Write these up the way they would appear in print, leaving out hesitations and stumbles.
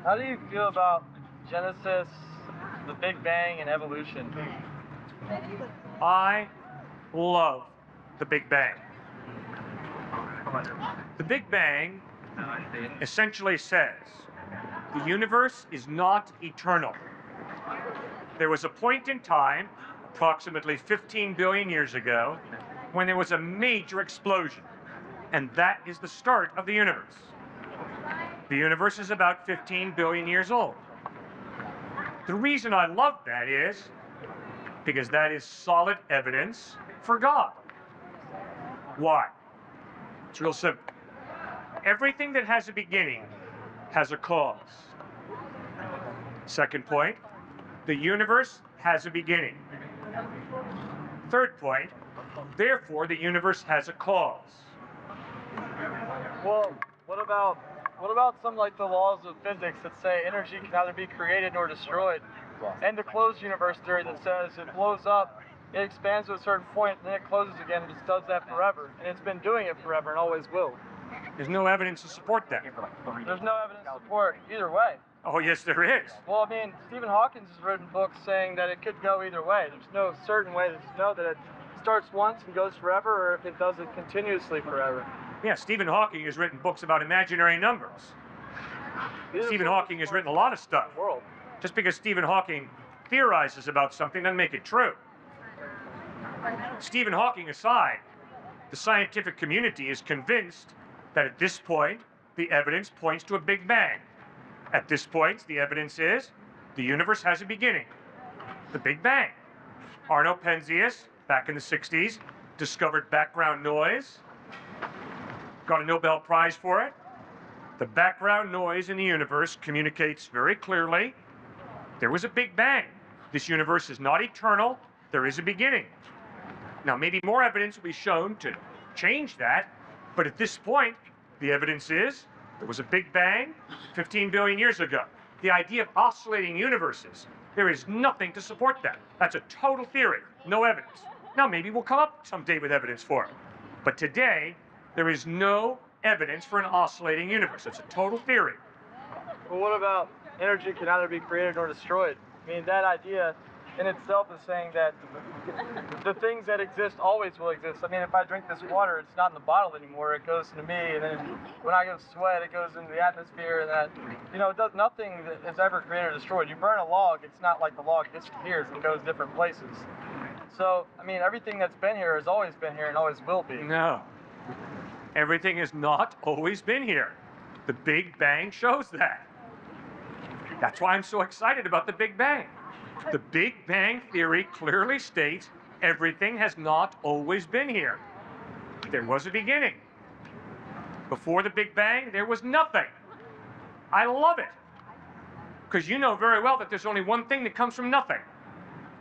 How do you feel about Genesis, the Big Bang, and evolution? I love the Big Bang. The Big Bang essentially says the universe is not eternal. There was a point in time, approximately 15 billion years ago, when there was a major explosion, and that is the start of the universe. The universe is about 15 billion years old. The reason I love that is because that is solid evidence for God. Why? It's real simple. Everything that has a beginning has a cause. Second point, the universe has a beginning. Third point, therefore the universe has a cause. Well, what about some like the laws of physics that say energy can neither be created nor destroyed? And the closed universe theory that says it blows up, it expands to a certain point, and then it closes again and just does that forever. And it's been doing it forever and always will. There's no evidence to support that. There's no evidence to support either way. Oh, yes, there is. Well, I mean, Stephen Hawking has written books saying that it could go either way. There's no certain way to know that it starts once and goes forever, or if it does it continuously forever. Yeah, Stephen Hawking has written books about imaginary numbers. Stephen Hawking has written a lot of stuff. World. Just because Stephen Hawking theorizes about something doesn't make it true. Stephen Hawking aside, the scientific community is convinced that at this point, the evidence points to a Big Bang. At this point, the evidence is the universe has a beginning, the Big Bang. Arno Penzias, back in the 60s, discovered background noise, got a Nobel Prize for it. The background noise in the universe communicates very clearly there was a Big Bang. This universe is not eternal, there is a beginning. Now, maybe more evidence will be shown to change that, but at this point, the evidence is there was a Big Bang 15 billion years ago. The idea of oscillating universes, there is nothing to support that. That's a total theory, no evidence. Now, maybe we'll come up someday with evidence for it. But today, there is no evidence for an oscillating universe. It's a total theory. Well, what about energy can neither be created nor destroyed? I mean, that idea in itself is saying that the things that exist always will exist. I mean, if I drink this water, it's not in the bottle anymore. It goes into me, and then when I go sweat, it goes into the atmosphere, and that, it does nothing that is ever created or destroyed. You burn a log, it's not like the log disappears and goes different places. So, I mean, everything that's been here has always been here and always will be. No. Everything has not always been here. The Big Bang shows that. That's why I'm so excited about the Big Bang. The Big Bang theory clearly states everything has not always been here. There was a beginning. Before the Big Bang, there was nothing. I love it. Because you know very well that there's only one thing that comes from nothing,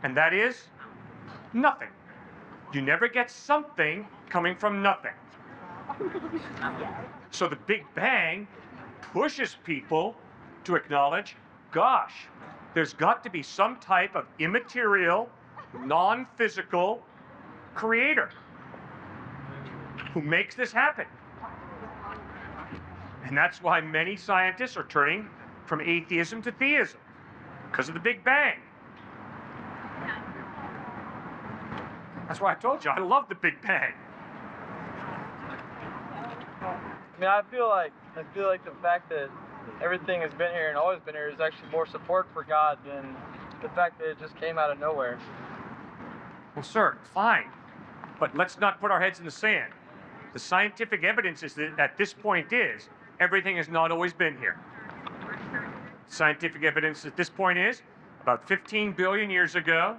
and that is nothing. You never get something coming from nothing. So the Big Bang pushes people to acknowledge, gosh, there's got to be some type of immaterial, non-physical creator who makes this happen. And that's why many scientists are turning from atheism to theism, because of the Big Bang. That's why I told you, I love the Big Bang. I mean, I feel like the fact that everything has been here and always been here is actually more support for God than the fact that it just came out of nowhere. Well, sir, fine, but let's not put our heads in the sand. The scientific evidence is that at this point is everything has not always been here. Scientific evidence at this point is about 15 billion years ago,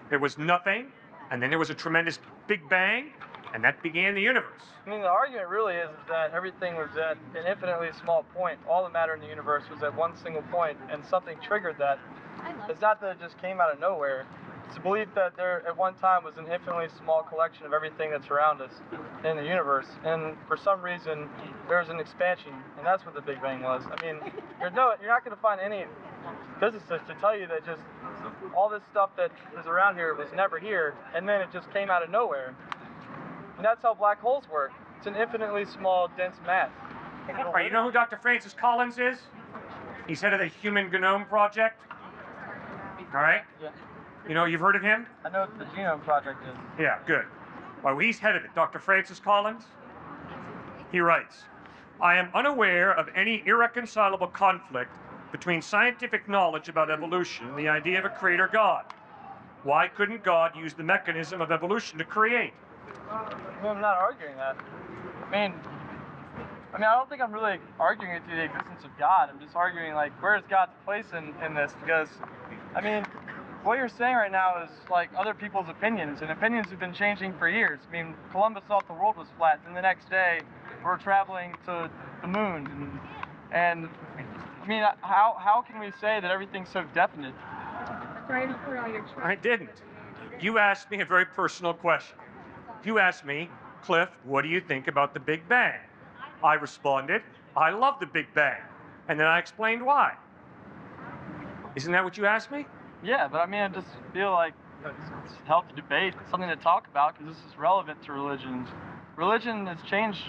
there was nothing, and then there was a tremendous Big Bang, and that began the universe. I mean, the argument really is that everything was at an infinitely small point. All the matter in the universe was at one single point, and something triggered that. It's not that it just came out of nowhere. It's a belief that there at one time was an infinitely small collection of everything that's around us in the universe, and for some reason there's an expansion, and that's what the Big Bang was. I mean, you're not going to find any physicist to tell you that just all this stuff that is around here was never here, and then it just came out of nowhere. And that's how black holes work. It's an infinitely small, dense mass. All right, you know who Dr. Francis Collins is? He's head of the Human Genome Project. All right? Yeah. You know, you've heard of him? I know what the Genome Project is. Yeah, good. Well, he's head of it. Dr. Francis Collins. He writes, I am unaware of any irreconcilable conflict between scientific knowledge about evolution and the idea of a creator God. Why couldn't God use the mechanism of evolution to create? I'm not arguing that. I mean, I don't think I'm really arguing with the existence of God. I'm just arguing, like, where is God's place in this? Because, I mean, what you're saying right now is, like, other people's opinions, and opinions have been changing for years. I mean, Columbus thought the world was flat, and the next day, we're traveling to the moon. And I mean, how can we say that everything's so definite? I didn't. You asked me a very personal question. You asked me, Cliff, what do you think about the Big Bang? I responded, I love the Big Bang. And then I explained why. Isn't that what you asked me? Yeah, but I mean, I just feel like it's healthy debate, something to talk about, because this is relevant to religion. Religion has changed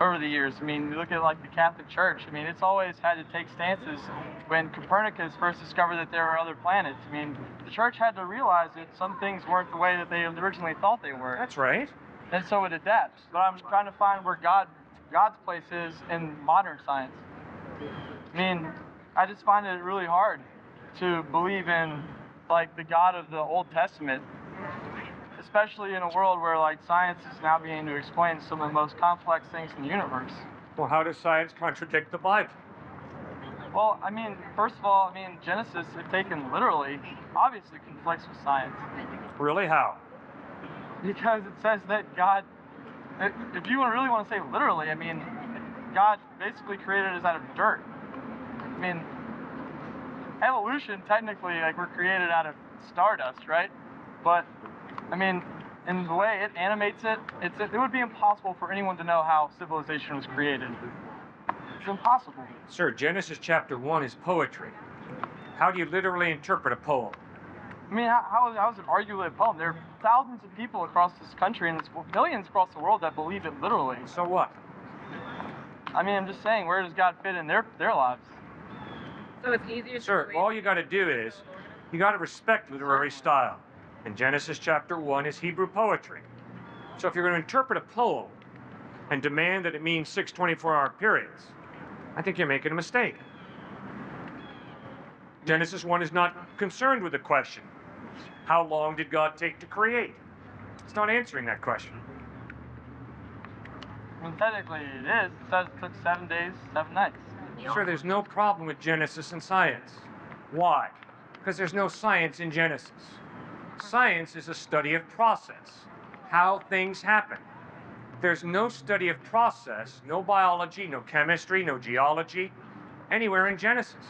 over the years. I mean, you look at, like, the Catholic Church. I mean, it's always had to take stances. When Copernicus first discovered that there were other planets, I mean, the church had to realize that some things weren't the way that they originally thought they were. That's right. And so it adapts. But I'm trying to find where God's place is in modern science. I mean, I just find it really hard to believe in, like, the God of the Old Testament, especially in a world where, like, science is now beginning to explain some of the most complex things in the universe. Well, how does science contradict the Bible? Well, I mean, first of all, I mean, Genesis, if taken literally, obviously conflicts with science. Really, how? Because it says that God, if you really want to say literally, I mean, God basically created us out of dirt. I mean, evolution, technically, like, we're created out of stardust, right? But, I mean, in the way it animates it, it would be impossible for anyone to know how civilization was created. It's impossible. Sir, Genesis chapter 1 is poetry. How do you literally interpret a poem? I mean, how is it arguably a poem? There are thousands of people across this country and millions across the world that believe it literally. So what? I mean, I'm just saying, where does God fit in their lives? So it's easier. Sir, all you got to do is, you got to respect literary style. And Genesis chapter 1 is Hebrew poetry. So if you're going to interpret a poem and demand that it means 6 24-hour periods, I think you're making a mistake. Genesis 1 is not concerned with the question, how long did God take to create? It's not answering that question. I mean, technically it is. It says it took 7 days, 7 nights. Sure, there's no problem with Genesis and science. Why? Because there's no science in Genesis. Science is a study of process, how things happen. There's no study of process, no biology, no chemistry, no geology, anywhere in Genesis.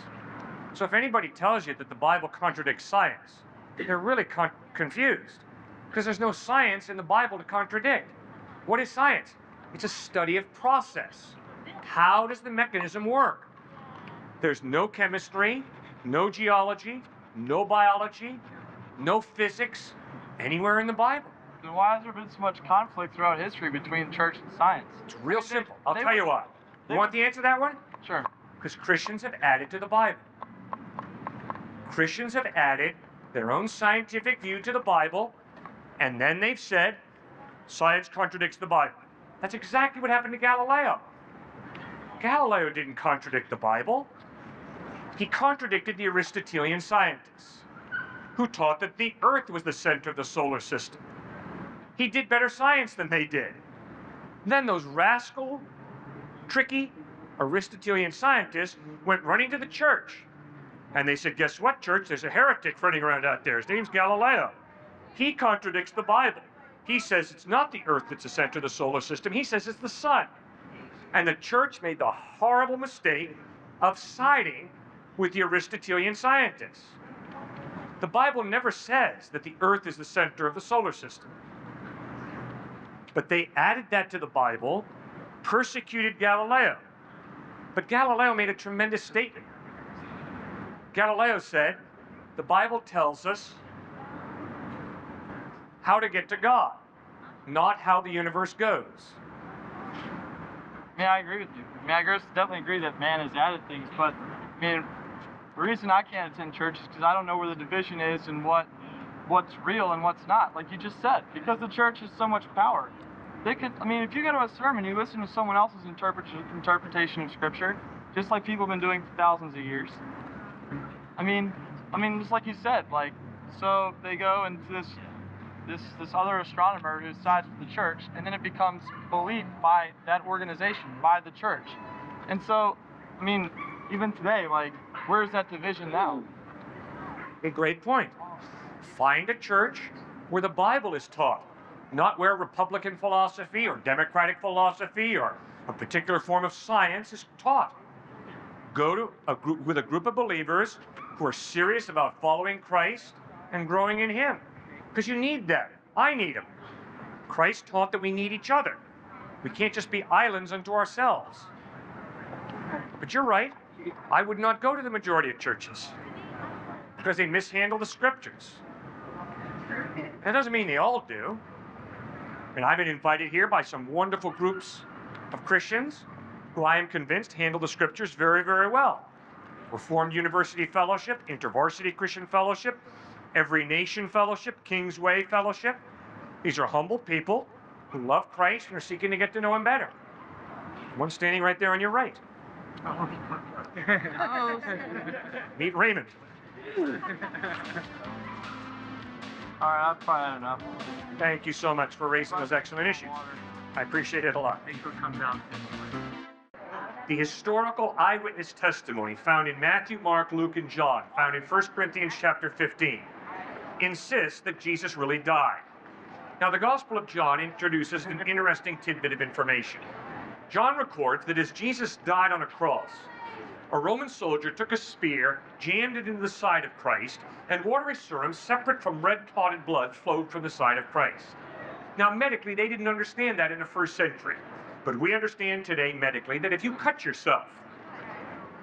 So if anybody tells you that the Bible contradicts science, they're really confused, because there's no science in the Bible to contradict. What is science? It's a study of process. How does the mechanism work? There's no chemistry, no geology, no biology, no physics anywhere in the Bible. Then why has there been so much conflict throughout history between church and science? It's real simple. I'll tell you why. You want the answer to that one? Sure. Because Christians have added to the Bible. Christians have added their own scientific view to the Bible, and then they've said, science contradicts the Bible. That's exactly what happened to Galileo. Galileo didn't contradict the Bible. He contradicted the Aristotelian scientists, who taught that the Earth was the center of the solar system. He did better science than they did. Then those rascal, tricky Aristotelian scientists went running to the church. And they said, guess what, church? There's a heretic running around out there. His name's Galileo. He contradicts the Bible. He says it's not the Earth that's the center of the solar system. He says it's the sun. And the church made the horrible mistake of siding with the Aristotelian scientists. The Bible never says that the Earth is the center of the solar system. But they added that to the Bible, persecuted Galileo. But Galileo made a tremendous statement. Galileo said, the Bible tells us how to get to God, not how the universe goes. I mean, I agree with you. I mean, I definitely agree that man has added things, but I mean, the reason I can't attend church is because I don't know where the division is and what's real and what's not, like you just said, because the church has so much power. They could, I mean, if you go to a sermon, you listen to someone else's interpretation of scripture, just like people have been doing for thousands of years. I mean, just like you said, like, so they go into this other astronomer who sides with the church, and then it becomes believed by that organization, by the church. And so, I mean, even today, like, where's that division now? A great point. Find a church where the Bible is taught, not where Republican philosophy or Democratic philosophy or a particular form of science is taught. Go to a group with a group of believers who are serious about following Christ and growing in Him. Because you need that. I need Him. Christ taught that we need each other. We can't just be islands unto ourselves. But you're right. I would not go to the majority of churches because they mishandle the scriptures. That doesn't mean they all do. And I've been invited here by some wonderful groups of Christians who I am convinced handle the scriptures very, very well. Reformed University Fellowship, InterVarsity Christian Fellowship, Every Nation Fellowship, King's Way Fellowship. These are humble people who love Christ and are seeking to get to know Him better. One standing right there on your right. Meet Raymond. All right, I've probably had enough. Thank you so much for raising those excellent issues. I appreciate it a lot. Thanks for coming down. The historical eyewitness testimony found in Matthew, Mark, Luke, and John, found in 1 Corinthians chapter 15, insists that Jesus really died. Now, the Gospel of John introduces an interesting tidbit of information. John records that as Jesus died on a cross, a Roman soldier took a spear, jammed it into the side of Christ, and watery serum separate from red clotted blood flowed from the side of Christ. Now, medically, they didn't understand that in the first century. But we understand today medically that if you cut yourself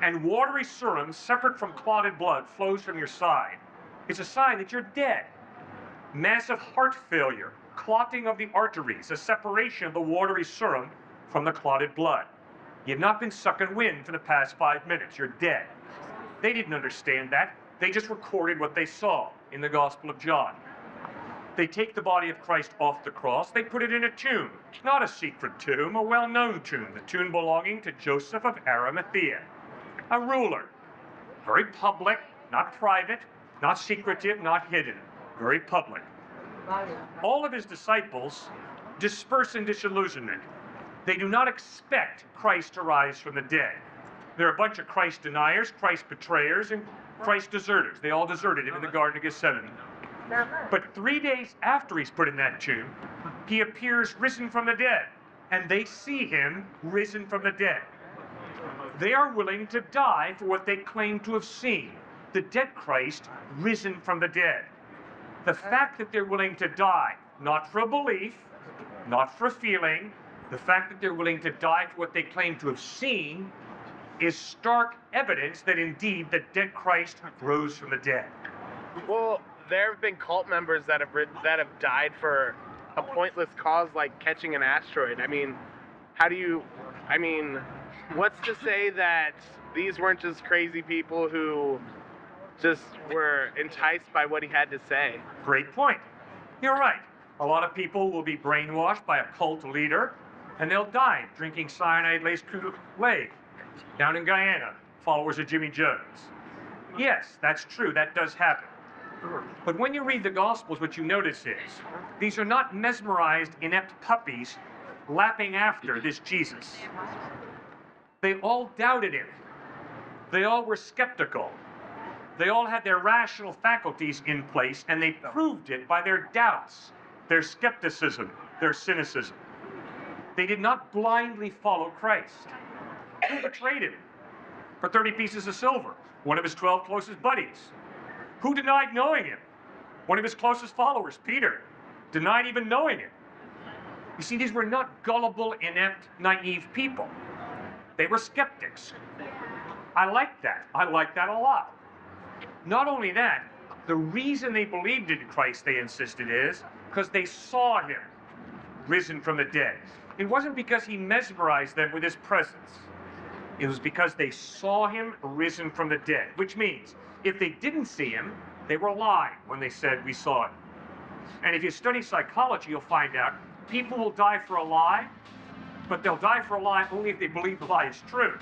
and watery serum separate from clotted blood flows from your side, it's a sign that you're dead. Massive heart failure, clotting of the arteries, a separation of the watery serum from the clotted blood. You've not been sucking wind for the past 5 minutes. You're dead. They didn't understand that. They just recorded what they saw in the Gospel of John. They take the body of Christ off the cross. They put it in a tomb. Not a secret tomb, a well-known tomb. The tomb belonging to Joseph of Arimathea, a ruler. Very public, not private, not secretive, not hidden. Very public. All of his disciples disperse in disillusionment. They do not expect Christ to rise from the dead. They're a bunch of Christ deniers, Christ betrayers, and Christ deserters. They all deserted him in the Garden of Gethsemane. But 3 days after he's put in that tomb, he appears risen from the dead, and they see him risen from the dead. They are willing to die for what they claim to have seen, the dead Christ risen from the dead. The fact that they're willing to die, not for a belief, not for a feeling, the fact that they're willing to die for what they claim to have seen is stark evidence that indeed the dead Christ rose from the dead. Well, there have been cult members that have died for a pointless cause like catching an asteroid. I mean, what's to say that these weren't just crazy people who just were enticed by what he had to say? Great point. You're right. A lot of people will be brainwashed by a cult leader, and they'll die drinking cyanide-laced Kool-Aid down in Guyana, followers of Jimmy Jones. Yes, that's true. That does happen. But when you read the Gospels, what you notice is these are not mesmerized, inept puppies lapping after this Jesus. They all doubted him. They all were skeptical. They all had their rational faculties in place, and they proved it by their doubts, their skepticism, their cynicism. They did not blindly follow Christ. Who betrayed him for 30 pieces of silver? One of his 12 closest buddies. Who denied knowing him? One of his closest followers, Peter, denied even knowing him. You see, these were not gullible, inept, naive people. They were skeptics. I like that. I like that a lot. Not only that, the reason they believed in Christ, they insisted, is because they saw him risen from the dead. It wasn't because he mesmerized them with his presence. It was because they saw him risen from the dead, which means if they didn't see him, they were lying when they said we saw him. And if you study psychology, you'll find out people will die for a lie, but they'll die for a lie only if they believe the lie is true.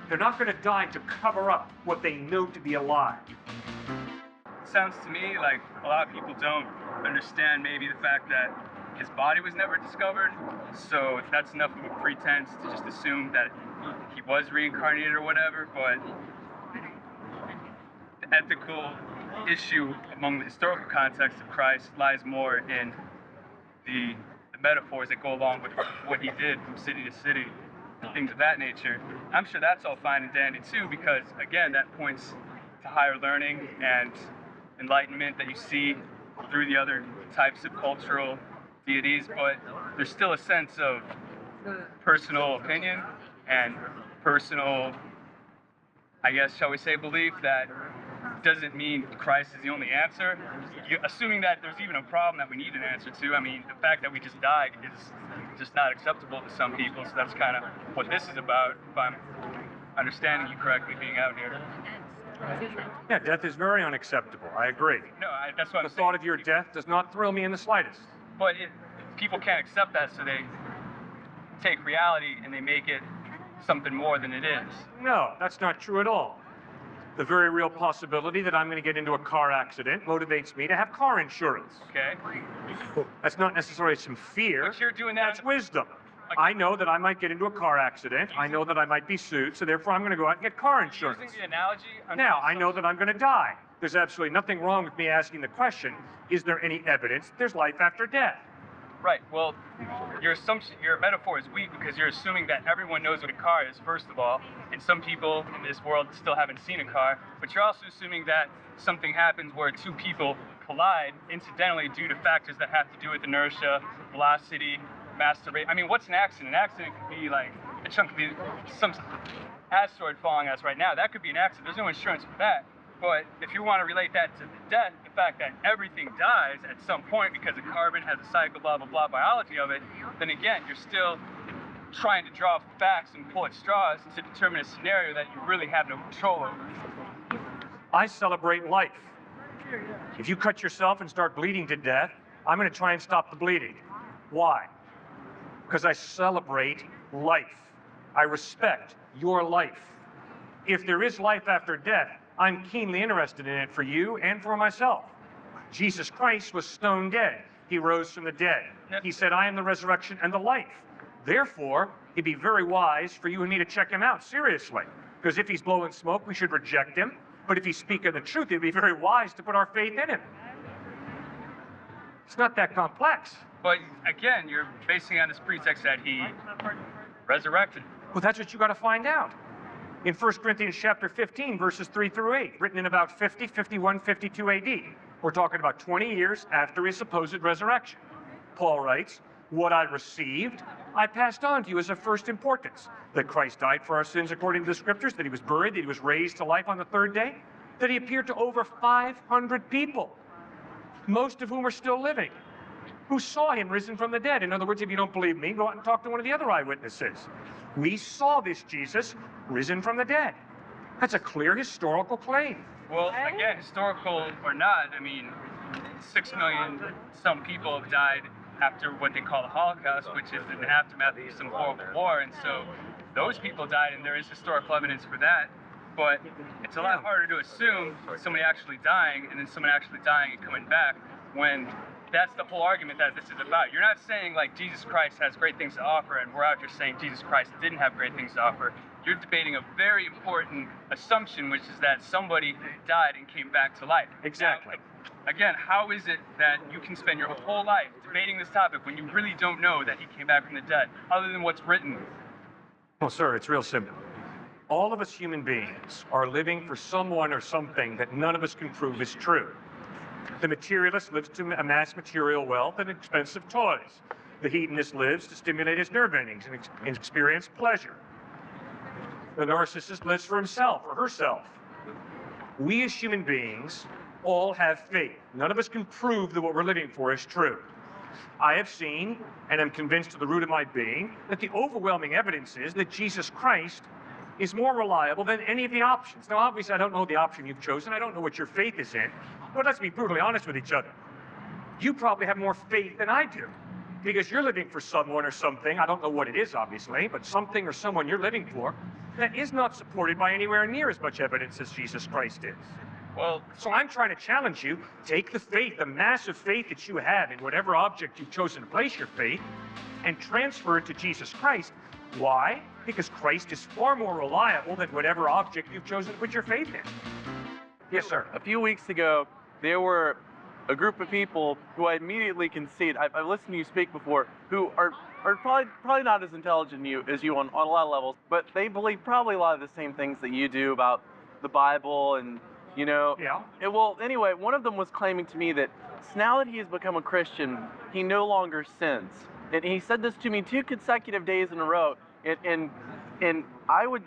They're not going to die to cover up what they know to be a lie. Sounds to me like a lot of people don't understand maybe the fact that his body was never discovered, so that's enough of a pretense to just assume that he was reincarnated or whatever. But the ethical issue among the historical context of Christ lies more in the metaphors that go along with what he did from city to city, things of that nature. I'm sure that's all fine and dandy too, because again, that points to higher learning and enlightenment that you see through the other types of cultural deities, but there's still a sense of personal opinion and personal, I guess, shall we say, belief that doesn't mean Christ is the only answer. Assuming that there's even a problem that we need an answer to, I mean, the fact that we just died is just not acceptable to some people, so that's kind of what this is about, if I'm understanding you correctly, being out here. Yeah, death is very unacceptable. I agree. No, that's what I'm The saying. thought of your death does not thrill me in the slightest. But people can't accept that, so they take reality and they make it something more than it is. No, that's not true at all. The very real possibility that I'm going to get into a car accident motivates me to have car insurance. Okay? That's not necessarily some fear. But you're doing that. That's wisdom. I know that I might get into a car accident. I know that I might be sued, so therefore I'm going to go out and get car insurance. Using the analogy. Now, I know that I'm going to die. There's absolutely nothing wrong with me asking the question, is there any evidence that there's life after death? Right. Well, your assumption, your metaphor is weak because you're assuming that everyone knows what a car is, first of all, and some people in this world still haven't seen a car. But you're also assuming that something happens where two people collide incidentally due to factors that have to do with inertia, velocity, mass rate. I mean, what's an accident? An accident could be like a chunk of some asteroid falling on us right now. That could be an accident. There's no insurance for that. But if you want to relate that to the death, the fact that everything dies at some point because of carbon has a cycle, blah, blah, blah, biology of it, then again, you're still trying to draw facts and pull at straws to determine a scenario that you really have no control over. I celebrate life. If you cut yourself and start bleeding to death, I'm going to try and stop the bleeding. Why? Because I celebrate life. I respect your life. If there is life after death, I'm keenly interested in it for you and for myself. Jesus Christ was stone dead. He rose from the dead. He said, I am the resurrection and the life. Therefore, it'd be very wise for you and me to check him out seriously. Because if he's blowing smoke, we should reject him. But if he's speaking the truth, it'd be very wise to put our faith in him. It's not that complex. But again, you're basing it on this pretext that he resurrected. Well, that's what you got to find out. In 1 Corinthians chapter 15, verses 3 through 8, written in about 50, 51, 52 AD. We're talking about 20 years after his supposed resurrection. Paul writes, what I received, I passed on to you as of first importance, that Christ died for our sins according to the scriptures, that he was buried, that he was raised to life on the third day, that he appeared to over 500 people, most of whom are still living, who saw him risen from the dead. In other words, if you don't believe me, go out and talk to one of the other eyewitnesses. We saw this Jesus risen from the dead. That's a clear historical claim. Well, again, historical or not, I mean, 6 million some people have died after what they call the Holocaust, which is an aftermath of some horrible war, and so those people died, and there is historical evidence for that. But it's a lot harder to assume somebody actually dying and then someone actually dying and coming back when that's the whole argument that this is about. You're not saying like Jesus Christ has great things to offer and we're out here saying Jesus Christ didn't have great things to offer. You're debating a very important assumption, which is that somebody died and came back to life. Exactly. Now, again, how is it that you can spend your whole life debating this topic when you really don't know that he came back from the dead, other than what's written? Well, sir, it's real simple. All of us human beings are living for someone or something that none of us can prove is true. The materialist lives to amass material wealth and expensive toys. The hedonist lives to stimulate his nerve endings and experience pleasure. The narcissist lives for himself or herself. We as human beings all have faith. None of us can prove that what we're living for is true. I have seen, and am convinced to the root of my being, that the overwhelming evidence is that Jesus Christ is more reliable than any of the options. Now, obviously, I don't know the option you've chosen. I don't know what your faith is in. But let's be brutally honest with each other. You probably have more faith than I do, because you're living for someone or something, I don't know what it is, obviously, but something or someone you're living for that is not supported by anywhere near as much evidence as Jesus Christ is. Well, So I'm trying to challenge you, take the faith, the massive faith that you have in whatever object you've chosen to place your faith, and transfer it to Jesus Christ. Why? Because Christ is far more reliable than whatever object you've chosen to put your faith in. Yes, sir. A few weeks ago, there were a group of people who I immediately concede, I've listened to you speak before, who are probably not as intelligent as you on a lot of levels, but they believe probably a lot of the same things that you do about the Bible and, you know. Yeah. Well, anyway, one of them was claiming to me that now that he has become a Christian, he no longer sins. And he said this to me 2 consecutive days in a row. And I would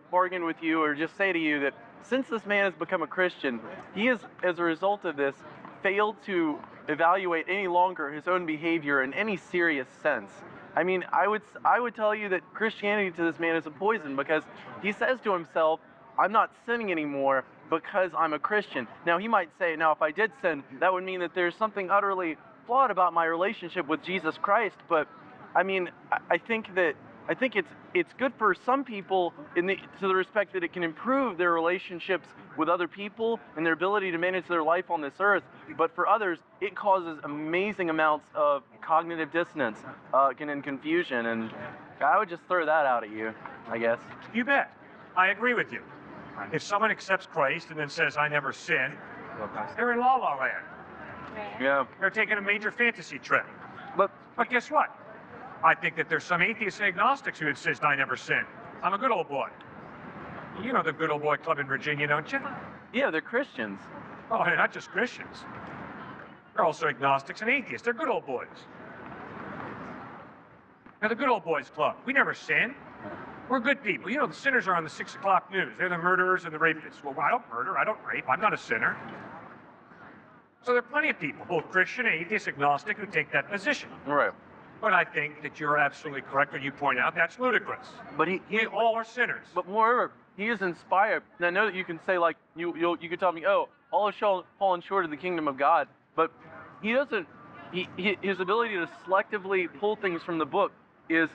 bargain with you, or just say to you, that since this man has become a Christian, he has, as a result of this, failed to evaluate any longer his own behavior in any serious sense. I mean, I would tell you that Christianity to this man is a poison, because he says to himself, I'm not sinning anymore because I'm a Christian. Now, he might say, now, if I did sin, that would mean that there's something utterly flawed about my relationship with Jesus Christ. But I mean, I think it's good for some people to the respect that it can improve their relationships with other people and their ability to manage their life on this earth. But for others, it causes amazing amounts of cognitive dissonance and confusion. And I would just throw that out at you, I guess. You bet. I agree with you. If someone accepts Christ and then says, I never sin, they're in la la land. Yeah. They're taking a major fantasy trip. But But guess what? I think that there's some atheists and agnostics who insist I never sin. I'm a good old boy. You know the good old boy club in Virginia, don't you? yeah, they're Christians. Oh, they're not just Christians. They're also agnostics and atheists. They're good old boys. Now, the good old boys club, we never sin. We're good people. You know, the sinners are on the 6 o'clock news. They're the murderers and the rapists. Well, I don't murder, I don't rape, I'm not a sinner. So there are plenty of people, both Christian, atheist, agnostic, who take that position. Right. But I think that you're absolutely correct when you point out that's ludicrous. But We all are sinners. But moreover, he is inspired. And I know that you can say, like, you could tell me, oh, all have fallen short of the kingdom of God. But he doesn't. His ability to selectively pull things from the book is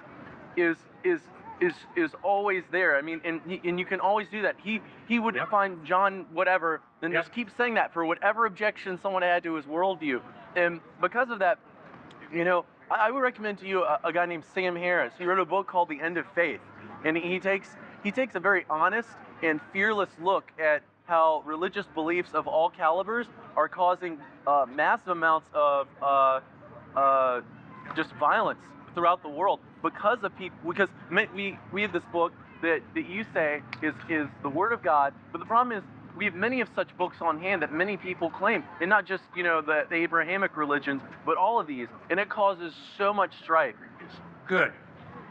always there. I mean, and you can always do that. He would find John whatever, then just keep saying that for whatever objection someone had to his worldview. And because of that, you know, I would recommend to you a guy named Sam Harris. He wrote a book called The End of Faith, and he takes a very honest and fearless look at how religious beliefs of all calibers are causing massive amounts of just violence throughout the world because of people. Because we have this book that you say is the Word of God, but the problem is, we have many of such books on hand that many people claim, and not just, you know, the Abrahamic religions, but all of these, and it causes so much strife. Good.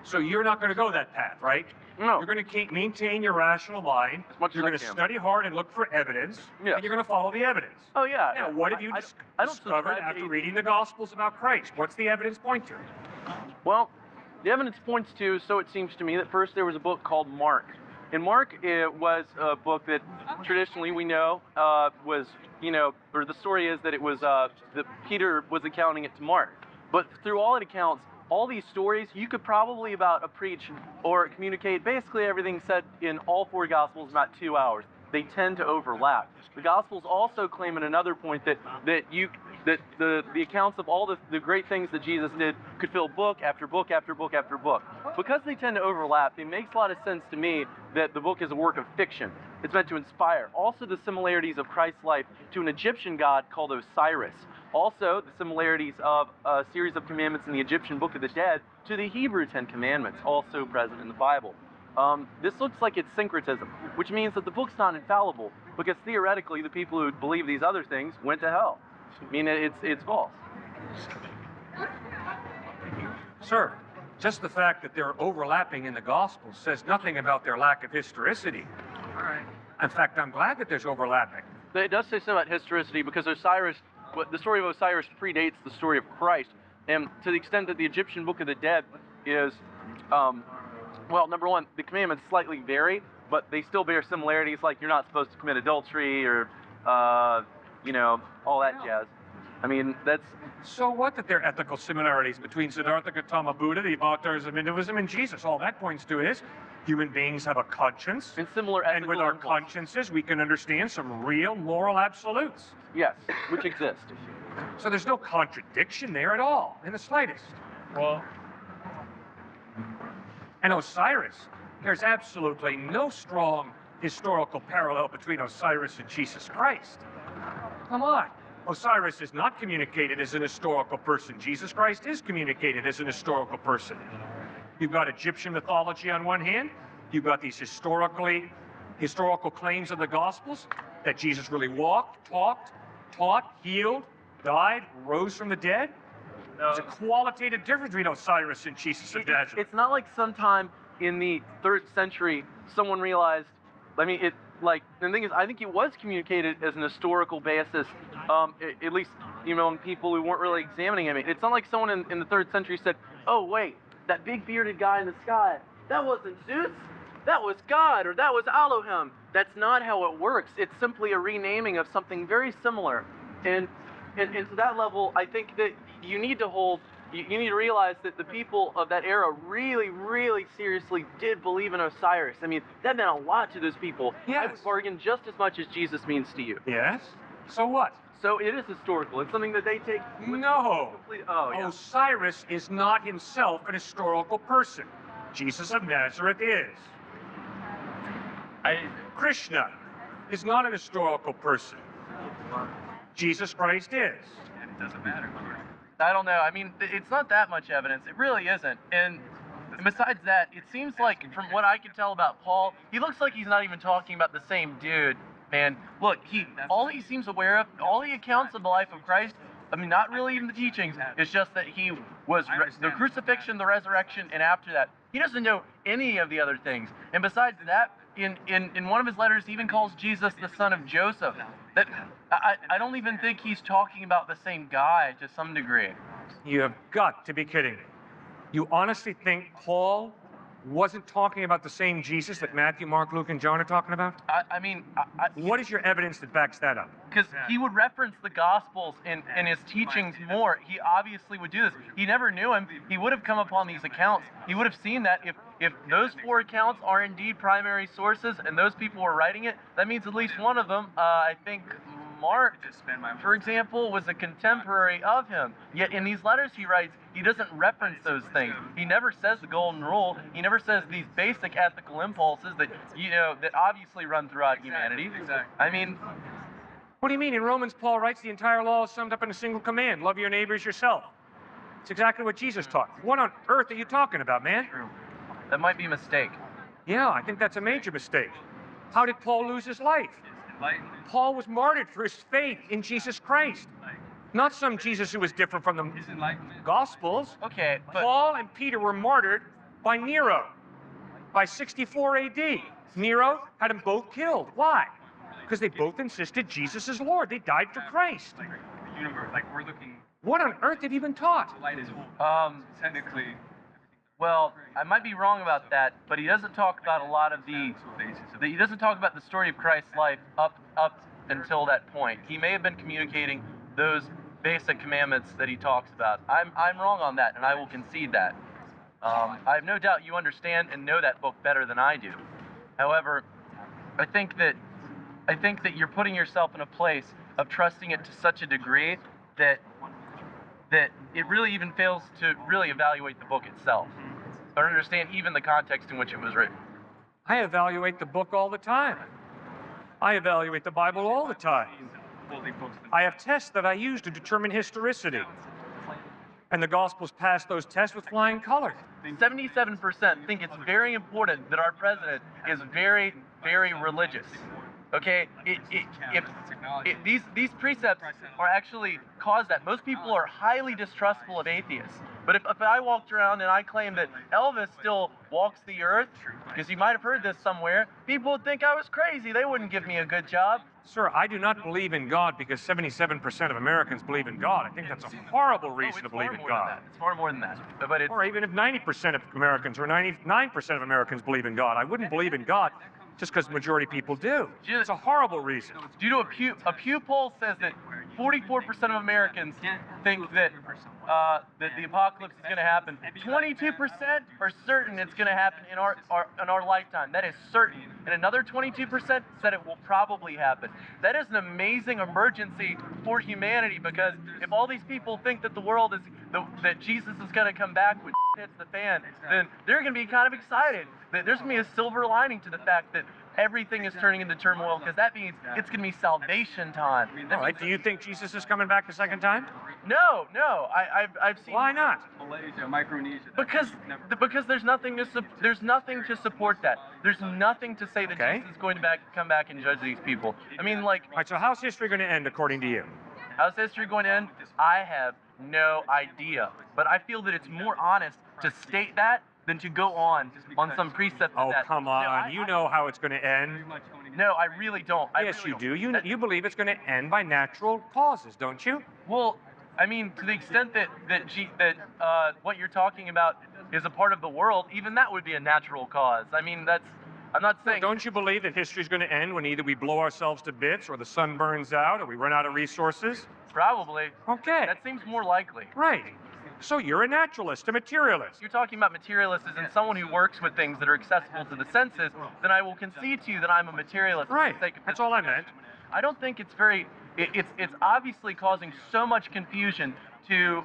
So you're not going to go that path, right? No. You're going to maintain your rational mind. As much You're as I going to can. study hard and look for evidence. Yeah. And you're going to follow the evidence. Oh yeah. Now, what have you I don't discovered subscribe to after atheism. reading the Gospels about Christ? What's the evidence point to? Well, the evidence points to, so it seems to me, that first there was a book called Mark. And Mark, it was a book that traditionally we know was, you know, or the story is that it was that Peter was accounting it to Mark. But through all accounts, all these stories, you could probably preach or communicate basically everything said in all 4 Gospels in about 2 hours. They tend to overlap. The Gospels also claim at another point that the accounts of all the great things that Jesus did could fill book after book after book after book. Because they tend to overlap, it makes a lot of sense to me that the book is a work of fiction. It's meant to inspire. Also, the similarities of Christ's life to an Egyptian god called Osiris. Also, the similarities of a series of commandments in the Egyptian Book of the Dead to the Hebrew 10 Commandments, also present in the Bible. This looks like it's syncretism, which means that the book's not infallible, because theoretically the people who believe these other things went to hell. I mean, it's false. Sir, just the fact that they're overlapping in the Gospels says nothing about their lack of historicity. All right. In fact, I'm glad that there's overlapping. It does say something about historicity, because the story of Osiris predates the story of Christ. And to the extent that the Egyptian Book of the Dead is Well, number one, the commandments slightly vary, but they still bear similarities, like you're not supposed to commit adultery or, you know, all that jazz. I mean, that's... So what that there are ethical similarities between Siddhartha Gautama Buddha, the avatars of Hinduism, and Jesus? All that points to is human beings have a conscience. And similar And ethical with our impulses. consciences, we can understand some real moral absolutes. Yes, which exist. So there's no contradiction there at all, in the slightest. Well, And Osiris, there's absolutely no strong historical parallel between Osiris and Jesus Christ. Come on. Osiris is not communicated as an historical person. Jesus Christ is communicated as an historical person. You've got Egyptian mythology on one hand. You've got these historical claims of the Gospels that Jesus really walked, talked, taught, healed, died, rose from the dead. There's a qualitative difference between Osiris and Jesus of Nazareth. It's not like sometime in the 3rd century someone realized, the thing is, I think it was communicated as an historical basis, at least, you know, in people who weren't really examining him. It's not like someone in the 3rd century said, oh, wait, that big bearded guy in the sky, that wasn't Zeus, that was God, or that was Elohim. That's not how it works. It's simply a renaming of something very similar. And to that level, I think that you need to realize that the people of that era really, really seriously did believe in Osiris. I mean, that meant a lot to those people. Yes. I would bargain just as much as Jesus means to you. Yes? So what? So it is historical. It's something that they take... No. Oh, yeah. Osiris is not himself an historical person. Jesus of Nazareth is. Krishna is not an historical person. Jesus Christ is. It doesn't matter. I don't know. I mean, it's not that much evidence. It really isn't. And besides that, it seems like, from what I can tell about Paul, he looks like he's not even talking about the same dude, man. Look, all he seems aware of, all the accounts of the life of Christ, I mean, not really even the teachings, it's just that he was the crucifixion, the resurrection, and after that. He doesn't know any of the other things. And besides that, in one of his letters, he even calls Jesus the son of Joseph. That I don't even think he's talking about the same guy to some degree. You have got to be kidding me. You honestly think Paul wasn't talking about the same Jesus that Matthew, Mark, Luke, and John are talking about? I mean, What is your evidence that backs that up? because he would reference the Gospels in his teachings more. He obviously would do this. He never knew him. He would have come upon these accounts. He would have seen that if those 4 accounts are indeed primary sources and those people were writing it, that means at least one of them, I think Mark, for example, was a contemporary of him. Yet in these letters he writes, he doesn't reference those things. He never says the golden rule. He never says these basic ethical impulses that, you know, that obviously run throughout humanity. I mean, What do you mean? In Romans, Paul writes the entire law is summed up in a single command: love your neighbor as yourself. It's exactly what Jesus taught. What on earth are you talking about, man? that might be a mistake. Yeah, I think that's a major mistake. How did Paul lose his life? Paul was martyred for his faith in Jesus Christ. Not some Jesus who was different from the Gospels. Okay, but Paul and Peter were martyred by Nero by 64 AD. Nero had them both killed. Why? Because they both insisted Jesus is Lord. They died for Christ. Like the universe, like we're looking. What on earth have you been taught? The light is technically. well, I might be wrong about that, but he doesn't talk about a lot of he doesn't talk about the story of Christ's life up until that point. He may have been communicating those basic commandments that he talks about. I'm wrong on that, and I will concede that. I have no doubt you understand and know that book better than I do. However, I think that you're putting yourself in a place of trusting it to such a degree that it really even fails to really evaluate the book itself, or understand even the context in which it was written. I evaluate the book all the time. I evaluate the Bible all the time. I have tests that I use to determine historicity. And the Gospels pass those tests with flying colors. 77% think it's very important that our president is very, very religious. Okay, these precepts are actually cause that. Most people are highly distrustful of atheists. But if I walked around and I claimed that Elvis still walks the earth, because you might have heard this somewhere, people would think I was crazy. They wouldn't give me a good job. Sir, I do not believe in God because 77% of Americans believe in God. I think that's a horrible reason to believe in God. It's far more than that. But it's, Or even if 90% of Americans or 99% of Americans believe in God, I wouldn't believe in God just because the majority of people do. It's a horrible reason. do you know a Pew poll says that 44% of Americans think that that the apocalypse is going to happen. 22% are certain it's going to happen in our lifetime. That is certain. And another 22% said it will probably happen. That is an amazing emergency for humanity, because if all these people think that the world is that Jesus is going to come back when hits the fan, then they're going to be kind of excited. There's going to be a silver lining to the fact that everything is turning into turmoil, because that means it's going to be salvation time. All right, do you think Jesus is coming back a second time? No. I've seen. Why not? Malaysia, Micronesia. Because there's nothing to support that. There's nothing to say that Jesus is going to come back and judge these people. I mean, like. All right, so how's history going to end according to you? How's history going to end? I have no idea. But I feel that it's more honest to state that than to go on some precept. Oh, come on. You know how it's going to end. No, I really don't. Yes, you do. You believe it's going to end by natural causes, don't you? Well, I mean, to the extent that what you're talking about is a part of the world, even that would be a natural cause. I mean, I'm not saying. Don't you believe that history is going to end when either we blow ourselves to bits, or the sun burns out, or we run out of resources? Probably. Okay. That seems more likely. Right. So you're a naturalist, a materialist. You're talking about materialist as in someone who works with things that are accessible to the senses, then I will concede to you that I'm a materialist. Right. That's all I meant. I don't think it's it's obviously causing so much confusion to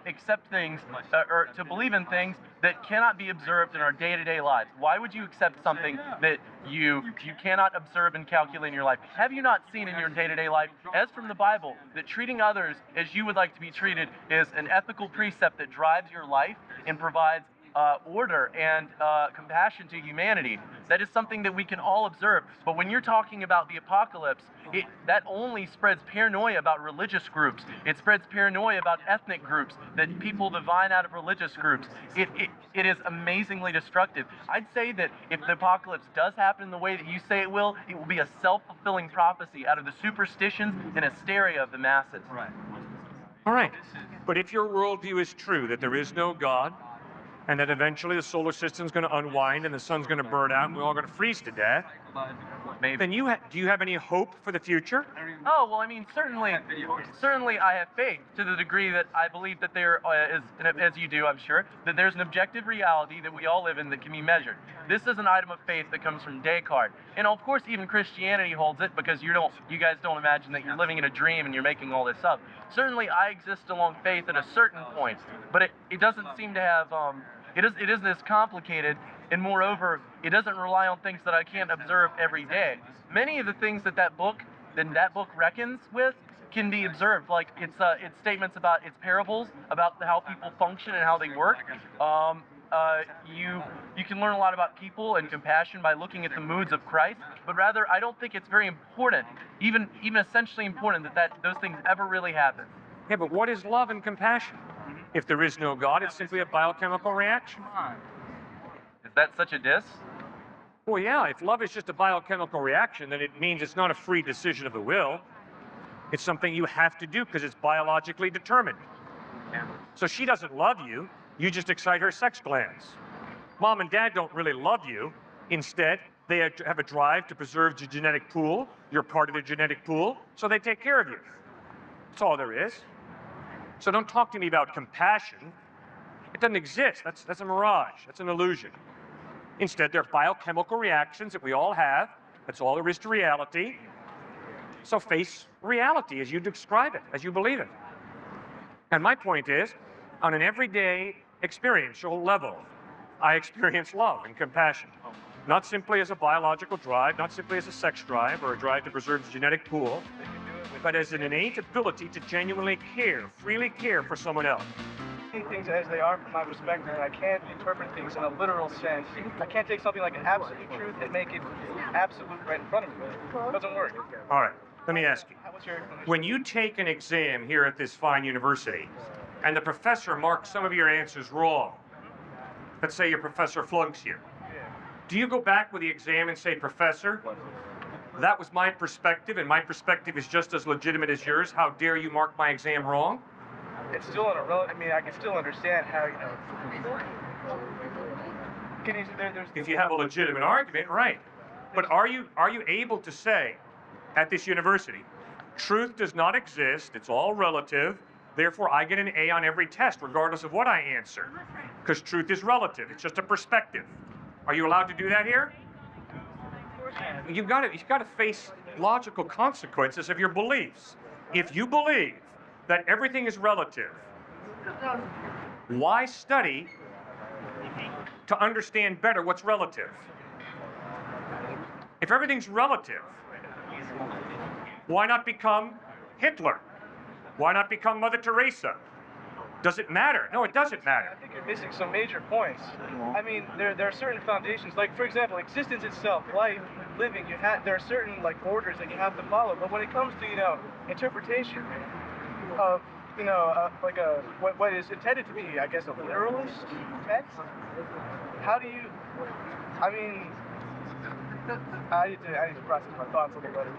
accept things or to believe in things that cannot be observed in our day-to-day lives. Why would you accept something that you cannot observe and calculate in your life? Have you not seen in your day-to-day life, as from the Bible, that treating others as you would like to be treated is an ethical precept that drives your life and provides order and compassion to humanity? That is something that we can all observe. But when you're talking about the apocalypse, that only spreads paranoia about religious groups. It spreads paranoia about ethnic groups, that people divine out of religious groups. It is amazingly destructive. I'd say that if the apocalypse does happen in the way that you say it will be a self-fulfilling prophecy out of the superstitions and hysteria of the masses. Right. All right. But if your worldview is true, that there is no God, and that eventually the solar system's going to unwind and the sun's going to burn out and we're all going to freeze to death, Maybe. then do you have any hope for the future? Oh, well, I mean, certainly I have faith to the degree that I believe that there is, as you do, I'm sure, that there's an objective reality that we all live in that can be measured. This is an item of faith that comes from Descartes. And of course, even Christianity holds it, because you guys don't imagine that you're living in a dream and you're making all this up. Certainly, I exist along faith at a certain point, but it doesn't seem to have, it isn't as complicated, and moreover, it doesn't rely on things that I can't observe every day. Many of the things that book reckons with can be observed, like its statements about its parables, about how people function and how they work. You can learn a lot about people and compassion by looking at the moods of Christ, but rather I don't think it's very important, even essentially important, that those things ever really happen. Yeah, but what is love and compassion? If there is no God, it's simply a biochemical reaction. Is that such a diss? Well, yeah, if love is just a biochemical reaction, then it means it's not a free decision of the will. It's something you have to do because it's biologically determined. So she doesn't love you, you just excite her sex glands. Mom and dad don't really love you. Instead, they have a drive to preserve the genetic pool. You're part of the genetic pool, so they take care of you. That's all there is. So don't talk to me about compassion. It doesn't exist. That's a mirage. That's an illusion. Instead, they're biochemical reactions that we all have. That's all there is to reality. So face reality as you describe it, as you believe it. And my point is, on an everyday experiential level, I experience love and compassion. Not simply as a biological drive, not simply as a sex drive or a drive to preserve the genetic pool, but as an innate ability to genuinely care, freely care for someone else. see things as they are from my perspective, and I can't interpret things in a literal sense. I can't take something like an absolute truth and make it absolute right in front of me. It doesn't work. All right, let me ask you. What's your explanation? When you take an exam here at this fine university, and the professor marks some of your answers wrong, let's say your professor flunks you, do you go back with the exam and say, Professor, that was my perspective, and my perspective is just as legitimate as yours. How dare you mark my exam wrong? It's still on a I mean, I can still understand how, you know. If you have a legitimate argument, right. But are you able to say at this university, truth does not exist, it's all relative, therefore I get an A on every test regardless of what I answer? Because truth is relative, it's just a perspective. Are you allowed to do that here? You've got to face logical consequences of your beliefs. If you believe that everything is relative, why study to understand better what's relative? If everything's relative, why not become Hitler? Why not become Mother Teresa? Does it matter? No, it doesn't matter. I think you're missing some major points. I mean, there are certain foundations, like for example, existence itself, life, living. There are certain like orders that you have to follow. But when it comes to interpretation of what is intended to be, I guess, a literalist text, how do you? I mean, I need to process my thoughts a little better.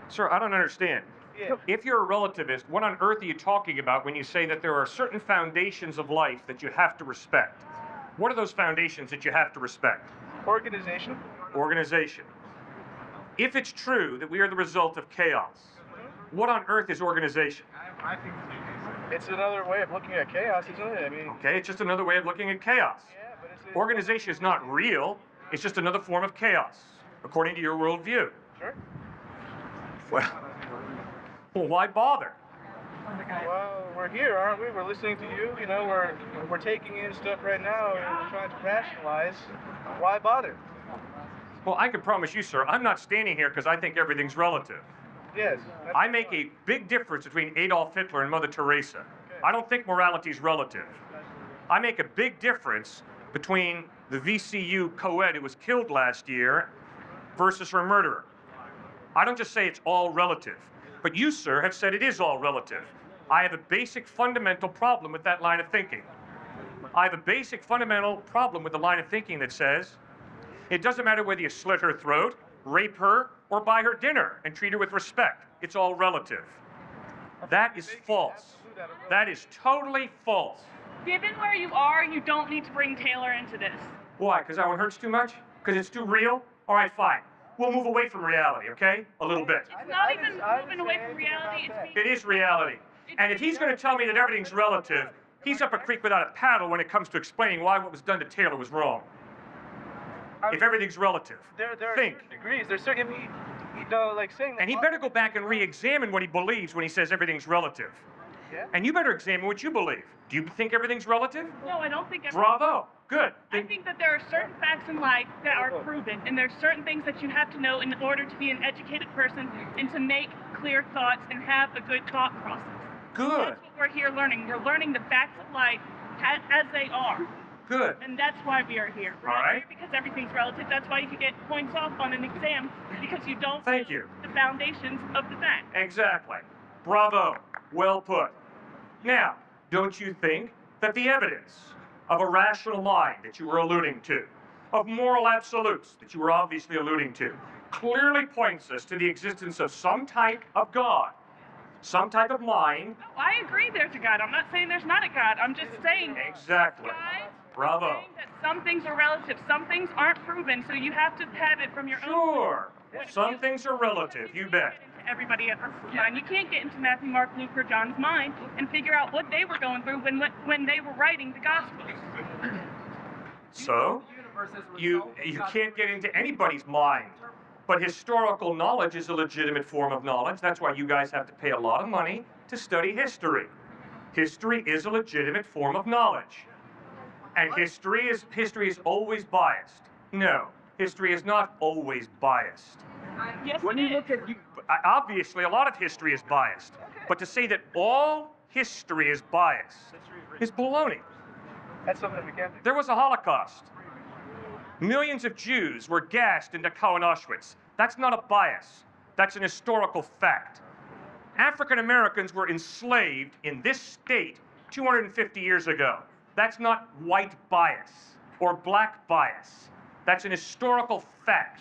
Sir, I don't understand. Yeah. If you're a relativist, what on earth are you talking about when you say that there are certain foundations of life that you have to respect? What are those foundations that you have to respect? Organization. Organization. If it's true that we are the result of chaos, what on earth is organization? It's another way of looking at chaos, isn't it? I mean. Okay, it's just another way of looking at chaos. Yeah, but Organization is not real, it's just another form of chaos, according to your worldview. Sure. Well, why bother? Well, we're here, aren't we? We're listening to you. You know, we're taking in stuff right now, and we're trying to rationalize. Why bother? Well, I can promise you, sir, I'm not standing here because I think everything's relative. Yes. I make a big difference between Adolf Hitler and Mother Teresa. Okay. I don't think morality is relative. I make a big difference between the VCU co-ed who was killed last year versus her murderer. I don't just say it's all relative. But you, sir, have said it is all relative. I have a basic fundamental problem with that line of thinking. I have a basic fundamental problem with the line of thinking that says it doesn't matter whether you slit her throat, rape her, or buy her dinner and treat her with respect. It's all relative. That is false. That is totally false. Given where you are, you don't need to bring Taylor into this. Why? Because that one hurts too much? Because it's too real? All right, fine. We'll move away from reality, okay? A little bit. It's not even moving away from reality. It is reality. And if he's going to tell me that everything's relative, he's up a creek without a paddle when it comes to explaining why what was done to Taylor was wrong. If everything's relative, there are think. certain degrees. There's certain, like saying that. And he better go back and re-examine what he believes when he says everything's relative. Yeah. And you better examine what you believe. Do you think everything's relative? No, I don't think. Bravo. Good. I think that there are certain facts in life that are proven, and there's certain things that you have to know in order to be an educated person and to make clear thoughts and have a good thought process. Good. That's what we're here learning. We're learning the facts of life as they are. Good. And that's why we are here. We're All not right. here because everything's relative. That's why you can get points off on an exam, because you don't Thank know you. the foundations of the facts. Exactly. Bravo. Well put. Now, don't you think that the evidence of a rational mind that you were alluding to, of moral absolutes that you were obviously alluding to, clearly points us to the existence of some type of God, some type of mind? No, I agree there's a God. I'm not saying there's not a God. I'm just saying, Exactly. guys, Bravo. I'm saying that some things are relative. Some things aren't proven, so you have to have it from your own. Sure. Some things are relative, you bet. Everybody else's mind. You can't get into Matthew, Mark, Luke, or John's mind and figure out what they were going through when they were writing the Gospels. So, you can't get into anybody's mind. But historical knowledge is a legitimate form of knowledge. That's why you guys have to pay a lot of money to study history. History is a legitimate form of knowledge. And history is always biased. No, history is not always biased. Yes, When it you is. look at obviously, a lot of history is biased. But to say that all history is bias is baloney. That's something we can't do. There was a Holocaust. Millions of Jews were gassed into Dachau Auschwitz. That's not a bias. That's an historical fact. African Americans were enslaved in this state 250 years ago. That's not white bias or black bias. That's an historical fact.